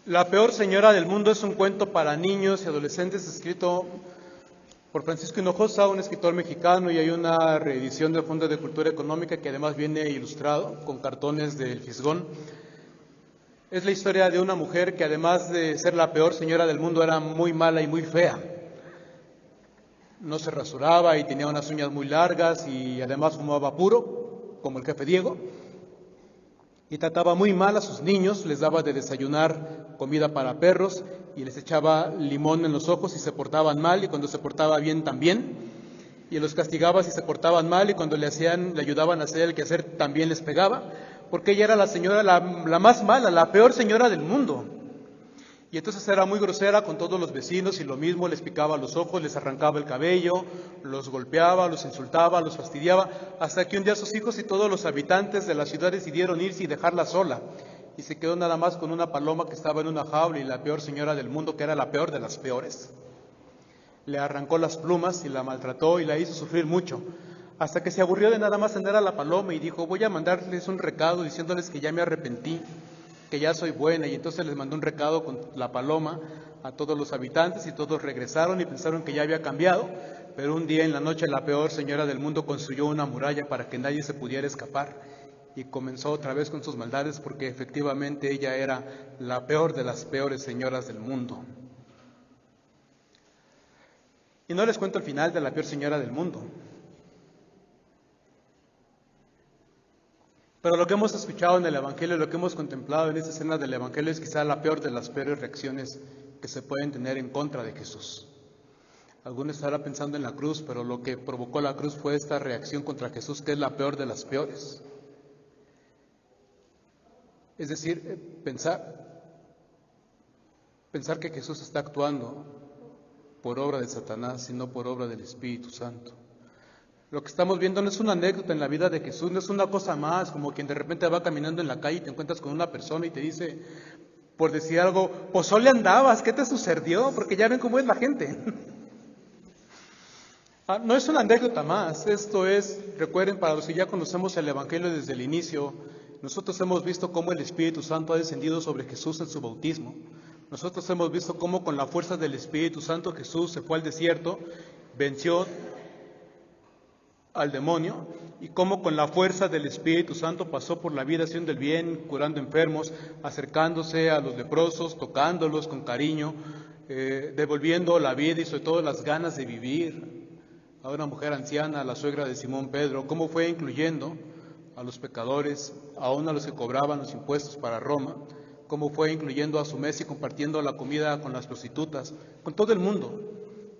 La peor señora del mundo es un cuento para niños y adolescentes escrito por Francisco Hinojosa, un escritor mexicano, y hay una reedición del Fondo de Cultura Económica que además viene ilustrado con cartones del Fisgón. Es la historia de una mujer que además de ser la peor señora del mundo era muy mala y muy fea. No se rasuraba y tenía unas uñas muy largas y además fumaba puro, como el jefe Diego. Y trataba muy mal a sus niños, les daba de desayunar comida para perros y les echaba limón en los ojos si se portaban mal, y cuando se portaba bien también, y los castigaba si se portaban mal, y cuando le ayudaban a hacer el quehacer también les pegaba, porque ella era la señora, la más mala, la peor señora del mundo. Y entonces era muy grosera con todos los vecinos y lo mismo, les picaba los ojos, les arrancaba el cabello, los golpeaba, los insultaba, los fastidiaba, hasta que un día sus hijos y todos los habitantes de la ciudad decidieron irse y dejarla sola. Y se quedó nada más con una paloma que estaba en una jaula, y la peor señora del mundo, que era la peor de las peores, le arrancó las plumas y la maltrató y la hizo sufrir mucho, hasta que se aburrió de nada más tener a la paloma y dijo: voy a mandarles un recado diciéndoles que ya me arrepentí, que ya soy buena. Y entonces les mandó un recado con la paloma a todos los habitantes y todos regresaron y pensaron que ya había cambiado, pero un día en la noche la peor señora del mundo construyó una muralla para que nadie se pudiera escapar y comenzó otra vez con sus maldades, porque efectivamente ella era la peor de las peores señoras del mundo. Y no les cuento el final de la peor señora del mundo. Pero lo que hemos escuchado en el Evangelio, lo que hemos contemplado en esta escena del Evangelio, es quizá la peor de las peores reacciones que se pueden tener en contra de Jesús. Algunos estarán pensando en la cruz, pero lo que provocó la cruz fue esta reacción contra Jesús, que es la peor de las peores. Es decir, pensar que Jesús está actuando por obra de Satanás, sino por obra del Espíritu Santo. Lo que estamos viendo no es una anécdota en la vida de Jesús, no es una cosa más, como quien de repente va caminando en la calle y te encuentras con una persona y te dice, por decir algo: pozole andabas, ¿qué te sucedió? Porque ya ven cómo es la gente. No es una anécdota más, esto es, recuerden, para los que ya conocemos el Evangelio desde el inicio, nosotros hemos visto cómo el Espíritu Santo ha descendido sobre Jesús en su bautismo. Nosotros hemos visto cómo con la fuerza del Espíritu Santo Jesús se fue al desierto, venció al demonio, y cómo con la fuerza del Espíritu Santo pasó por la vida haciendo el bien, curando enfermos, acercándose a los leprosos, tocándolos con cariño, devolviendo la vida y sobre todo las ganas de vivir a una mujer anciana, a la suegra de Simón Pedro, cómo fue incluyendo a los pecadores, aún a los que cobraban los impuestos para Roma, cómo fue incluyendo a su mesa y compartiendo la comida con las prostitutas, con todo el mundo.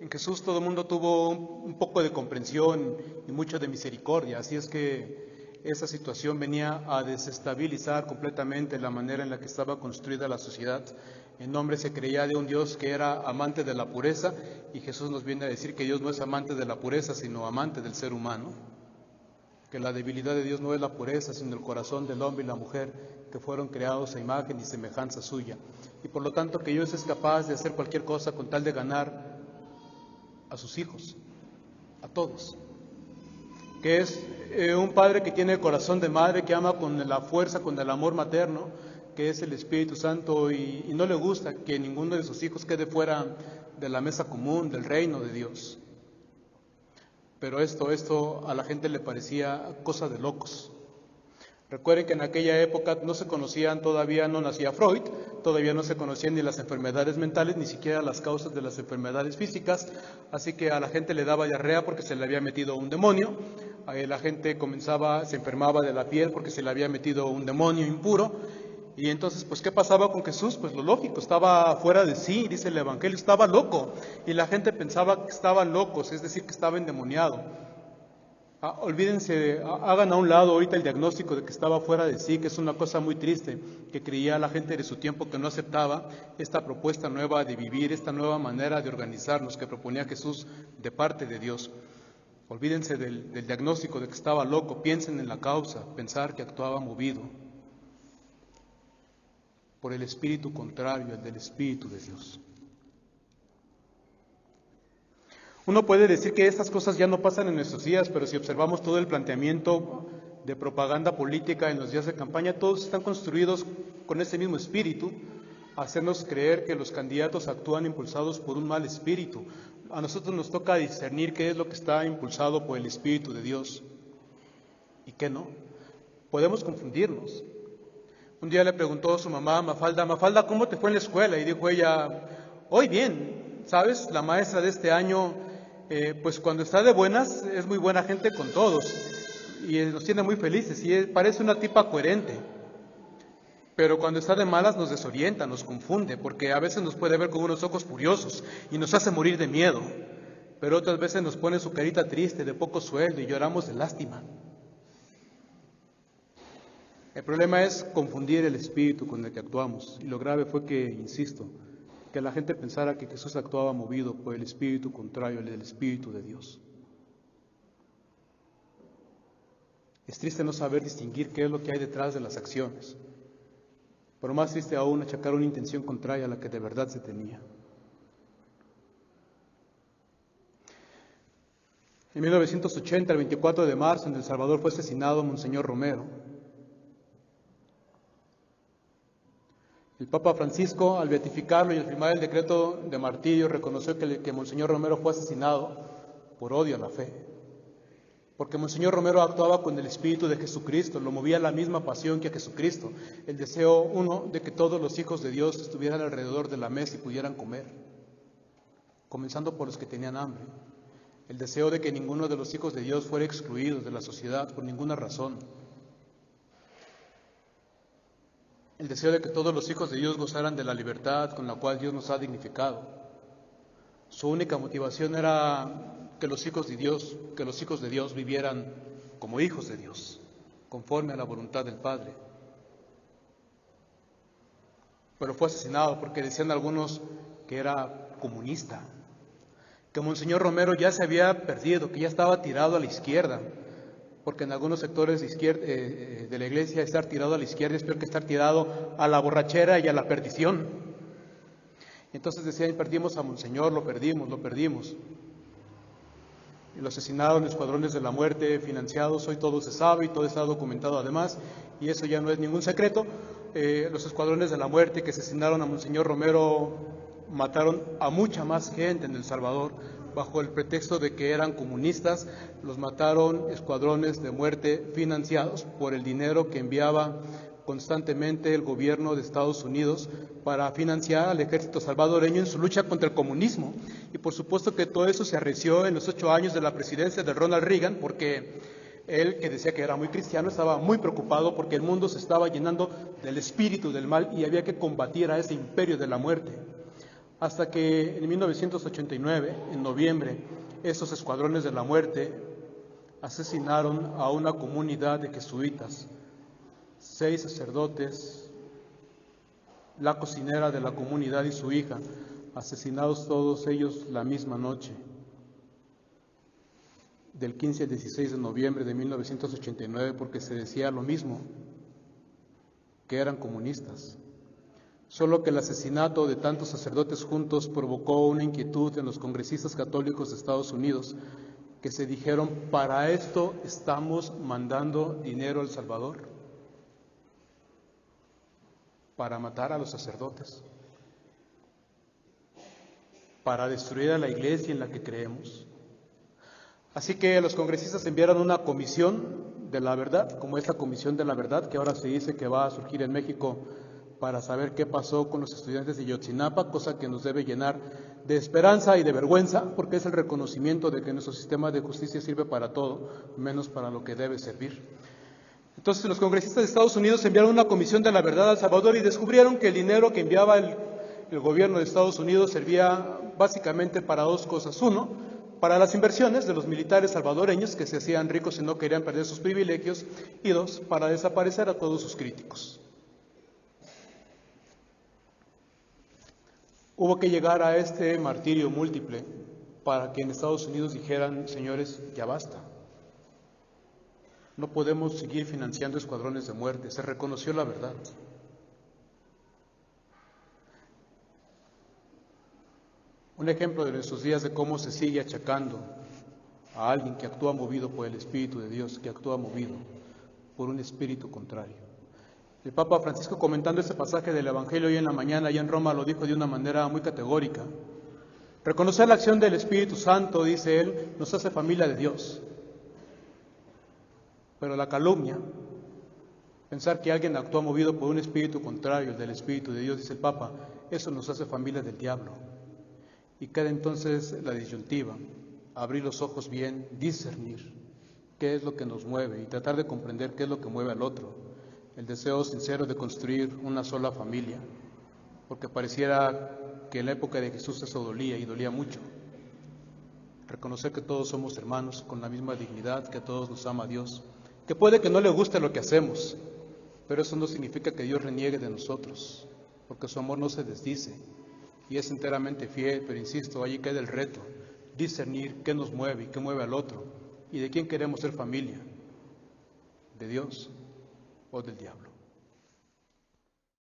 En Jesús todo el mundo tuvo un poco de comprensión y mucho de misericordia, así es que esa situación venía a desestabilizar completamente la manera en la que estaba construida la sociedad. En nombre se creía de un Dios que era amante de la pureza, y Jesús nos viene a decir que Dios no es amante de la pureza, sino amante del ser humano, que la debilidad de Dios no es la pureza, sino el corazón del hombre y la mujer, que fueron creados a imagen y semejanza suya, y por lo tanto que Dios es capaz de hacer cualquier cosa con tal de ganar a sus hijos, a todos, que es un padre que tiene el corazón de madre, que ama con la fuerza, con el amor materno, que es el Espíritu Santo, y no le gusta que ninguno de sus hijos quede fuera de la mesa común del reino de Dios. Pero esto a la gente le parecía cosa de locos. Recuerden que en aquella época no se conocían, todavía no nacía Freud, todavía no se conocían ni las enfermedades mentales, ni siquiera las causas de las enfermedades físicas, así que a la gente le daba diarrea porque se le había metido un demonio, la gente se enfermaba de la piel porque se le había metido un demonio impuro. Y entonces, pues, ¿qué pasaba con Jesús? Pues lo lógico, estaba fuera de sí, dice el Evangelio, estaba loco, y la gente pensaba que estaban locos, es decir, que estaba endemoniado. Olvídense, hagan a un lado ahorita el diagnóstico de que estaba fuera de sí, que es una cosa muy triste, que creía la gente de su tiempo que no aceptaba esta propuesta nueva de vivir, esta nueva manera de organizarnos que proponía Jesús de parte de Dios. Olvídense del diagnóstico de que estaba loco, piensen en la causa, pensar que actuaba movido por el espíritu contrario, el del Espíritu de Dios. Uno puede decir que estas cosas ya no pasan en nuestros días, pero si observamos todo el planteamiento de propaganda política en los días de campaña, todos están construidos con ese mismo espíritu. hacernos creer que los candidatos actúan impulsados por un mal espíritu. A nosotros nos toca discernir qué es lo que está impulsado por el Espíritu de Dios y qué no. Podemos confundirnos. Un día le preguntó a su mamá a Mafalda: Mafalda, ¿cómo te fue en la escuela? Y dijo ella: hoy bien, ¿sabes? La maestra de este año, pues cuando está de buenas, es muy buena gente con todos y nos tiene muy felices y parece una tipa coherente. Pero cuando está de malas nos desorienta, nos confunde, porque a veces nos puede ver con unos ojos furiosos y nos hace morir de miedo, pero otras veces nos pone su carita triste, de poco sueldo, y lloramos de lástima. El problema es confundir el espíritu con el que actuamos, y lo grave fue que, insisto, que la gente pensara que Jesús actuaba movido por el espíritu contrario al del Espíritu de Dios. Es triste no saber distinguir qué es lo que hay detrás de las acciones, pero más triste aún achacar una intención contraria a la que de verdad se tenía. En 1980, el 24 de marzo, en El Salvador fue asesinado Monseñor Romero. El Papa Francisco, al beatificarlo y al firmar el decreto de martirio, reconoció que Monseñor Romero fue asesinado por odio a la fe. Porque Monseñor Romero actuaba con el Espíritu de Jesucristo, lo movía la misma pasión que a Jesucristo, el deseo uno de que todos los hijos de Dios estuvieran alrededor de la mesa y pudieran comer, comenzando por los que tenían hambre, el deseo de que ninguno de los hijos de Dios fuera excluido de la sociedad por ninguna razón, el deseo de que todos los hijos de Dios gozaran de la libertad con la cual Dios nos ha dignificado. Su única motivación era que los hijos de Dios vivieran como hijos de Dios, conforme a la voluntad del Padre. Pero fue asesinado porque decían algunos que era comunista, que Monseñor Romero ya se había perdido, que ya estaba tirado a la izquierda, porque en algunos sectores de la iglesia estar tirado a la izquierda es peor que estar tirado a la borrachera y a la perdición. Entonces decían: perdimos a Monseñor, lo perdimos. Y lo asesinaron escuadrones de la muerte financiados, hoy todo se sabe y todo está documentado además, y eso ya no es ningún secreto. Los escuadrones de la muerte que asesinaron a Monseñor Romero mataron a mucha más gente en El Salvador, bajo el pretexto de que eran comunistas. Los mataron escuadrones de muerte financiados por el dinero que enviaba constantemente el gobierno de Estados Unidos para financiar al ejército salvadoreño en su lucha contra el comunismo. Y por supuesto que todo eso se arreció en los 8 años de la presidencia de Ronald Reagan, porque él, que decía que era muy cristiano, estaba muy preocupado porque el mundo se estaba llenando del espíritu del mal y había que combatir a ese imperio de la muerte. Hasta que en 1989, en noviembre, esos escuadrones de la muerte asesinaron a una comunidad de jesuitas, 6 sacerdotes, la cocinera de la comunidad y su hija, asesinados todos ellos la misma noche, del 15 al 16 de noviembre de 1989, porque se decía lo mismo, que eran comunistas. Solo que el asesinato de tantos sacerdotes juntos provocó una inquietud en los congresistas católicos de Estados Unidos, que se dijeron: ¿para esto estamos mandando dinero a El Salvador? ¿Para matar a los sacerdotes? ¿Para destruir a la iglesia en la que creemos? Así que los congresistas enviaron una comisión de la verdad, como esta comisión de la verdad que ahora se dice que va a surgir en México, para saber qué pasó con los estudiantes de Ayotzinapa, cosa que nos debe llenar de esperanza y de vergüenza, porque es el reconocimiento de que nuestro sistema de justicia sirve para todo, menos para lo que debe servir. Entonces los congresistas de Estados Unidos enviaron una comisión de la verdad a El Salvador y descubrieron que el dinero que enviaba el gobierno de Estados Unidos servía básicamente para 2 cosas. 1, para las inversiones de los militares salvadoreños que se hacían ricos y no querían perder sus privilegios, y 2, para desaparecer a todos sus críticos. Hubo que llegar a este martirio múltiple para que en Estados Unidos dijeran: señores, ya basta. No podemos seguir financiando escuadrones de muerte. Se reconoció la verdad. Un ejemplo de nuestros días de cómo se sigue achacando a alguien que actúa movido por el Espíritu de Dios, que actúa movido por un espíritu contrario. El Papa Francisco, comentando este pasaje del Evangelio hoy en la mañana, allá en Roma, lo dijo de una manera muy categórica. Reconocer la acción del Espíritu Santo, dice él, nos hace familia de Dios. Pero la calumnia, pensar que alguien actúa movido por un espíritu contrario al del Espíritu de Dios, dice el Papa, eso nos hace familia del diablo. Y queda entonces la disyuntiva, abrir los ojos bien, discernir qué es lo que nos mueve y tratar de comprender qué es lo que mueve al otro. El deseo sincero de construir una sola familia, porque pareciera que en la época de Jesús eso dolía y dolía mucho. Reconocer que todos somos hermanos con la misma dignidad, que a todos nos ama Dios, que puede que no le guste lo que hacemos, pero eso no significa que Dios reniegue de nosotros, porque su amor no se desdice y es enteramente fiel, pero insisto, allí queda el reto, discernir qué nos mueve y qué mueve al otro y de quién queremos ser familia, de Dios o del diablo.